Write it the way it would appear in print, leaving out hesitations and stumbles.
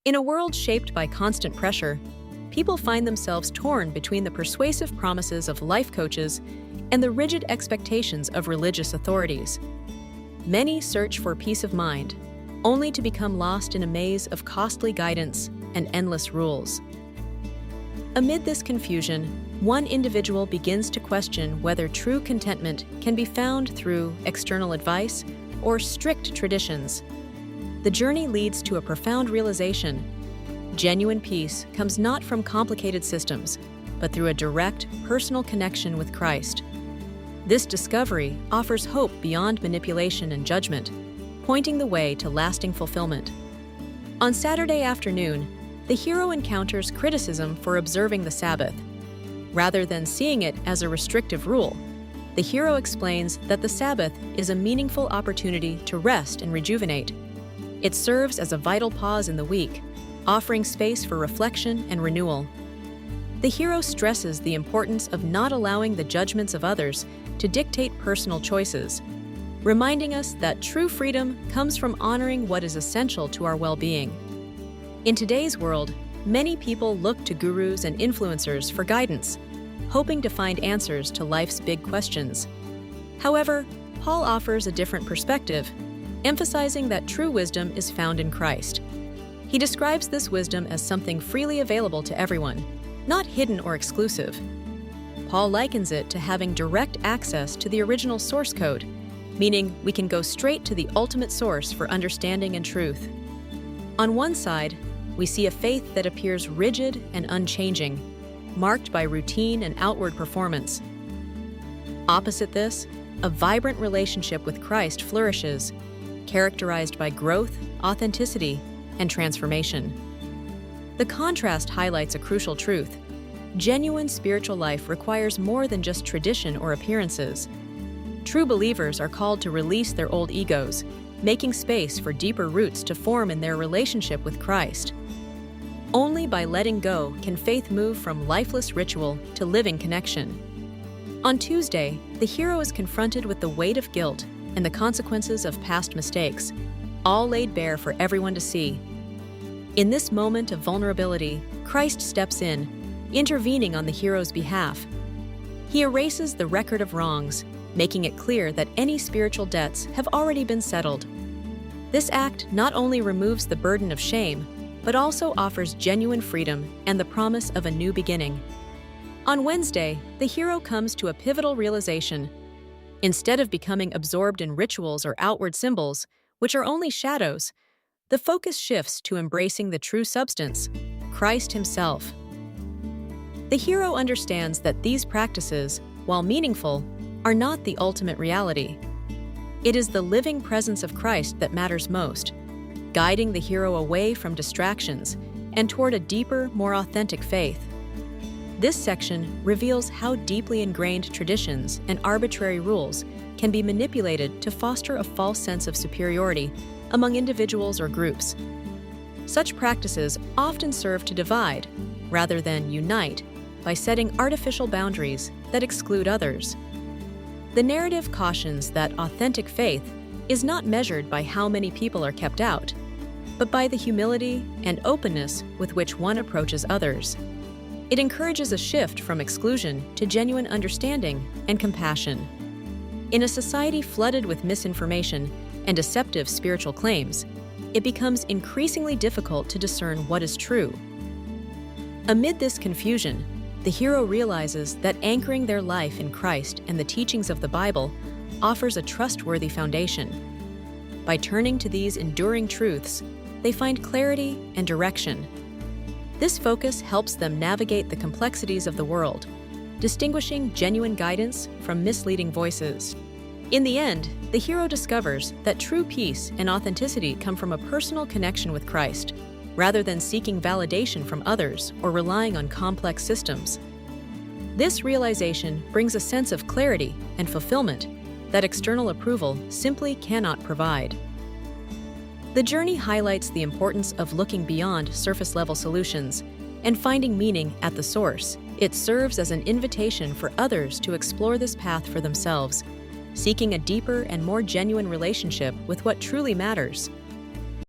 In a world shaped by constant pressure, people find themselves torn between the persuasive promises of life coaches and the rigid expectations of religious authorities. Many search for peace of mind, only to become lost in a maze of costly guidance and endless rules. Amid this confusion, one individual begins to question whether true contentment can be found through external advice or strict traditions. The journey leads to a profound realization. Genuine peace comes not from complicated systems, but through a direct, personal connection with Christ. This discovery offers hope beyond manipulation and judgment, pointing the way to lasting fulfillment. On Saturday afternoon, the hero encounters criticism for observing the Sabbath. Rather than seeing it as a restrictive rule, the hero explains that the Sabbath is a meaningful opportunity to rest and rejuvenate. It serves as a vital pause in the week, offering space for reflection and renewal. The hero stresses the importance of not allowing the judgments of others to dictate personal choices, reminding us that true freedom comes from honoring what is essential to our well-being. In today's world, many people look to gurus and influencers for guidance, hoping to find answers to life's big questions. However, Paul offers a different perspective, emphasizing that true wisdom is found in Christ. He describes this wisdom as something freely available to everyone, not hidden or exclusive. Paul likens it to having direct access to the original source code, meaning we can go straight to the ultimate source for understanding and truth. On one side, we see a faith that appears rigid and unchanging, marked by routine and outward performance. Opposite this, a vibrant relationship with Christ flourishes, characterized by growth, authenticity, and transformation. The contrast highlights a crucial truth. Genuine spiritual life requires more than just tradition or appearances. True believers are called to release their old egos, making space for deeper roots to form in their relationship with Christ. Only by letting go can faith move from lifeless ritual to living connection. On Tuesday, the hero is confronted with the weight of guilt and the consequences of past mistakes, all laid bare for everyone to see. In this moment of vulnerability, Christ steps in, intervening on the hero's behalf. He erases the record of wrongs, making it clear that any spiritual debts have already been settled. This act not only removes the burden of shame, but also offers genuine freedom and the promise of a new beginning. On Wednesday, the hero comes to a pivotal realization. Instead of becoming absorbed in rituals or outward symbols, which are only shadows, the focus shifts to embracing the true substance, Christ himself. The hero understands that these practices, while meaningful, are not the ultimate reality. It is the living presence of Christ that matters most, guiding the hero away from distractions and toward a deeper, more authentic faith. This section reveals how deeply ingrained traditions and arbitrary rules can be manipulated to foster a false sense of superiority among individuals or groups. Such practices often serve to divide, rather than unite, by setting artificial boundaries that exclude others. The narrative cautions that authentic faith is not measured by how many people are kept out, but by the humility and openness with which one approaches others. It encourages a shift from exclusion to genuine understanding and compassion. In a society flooded with misinformation and deceptive spiritual claims, it becomes increasingly difficult to discern what is true. Amid this confusion, the hero realizes that anchoring their life in Christ and the teachings of the Bible offers a trustworthy foundation. By turning to these enduring truths, they find clarity and direction. This focus helps them navigate the complexities of the world, distinguishing genuine guidance from misleading voices. In the end, the hero discovers that true peace and authenticity come from a personal connection with Christ, rather than seeking validation from others or relying on complex systems. This realization brings a sense of clarity and fulfillment that external approval simply cannot provide. The journey highlights the importance of looking beyond surface-level solutions and finding meaning at the source. It serves as an invitation for others to explore this path for themselves, seeking a deeper and more genuine relationship with what truly matters.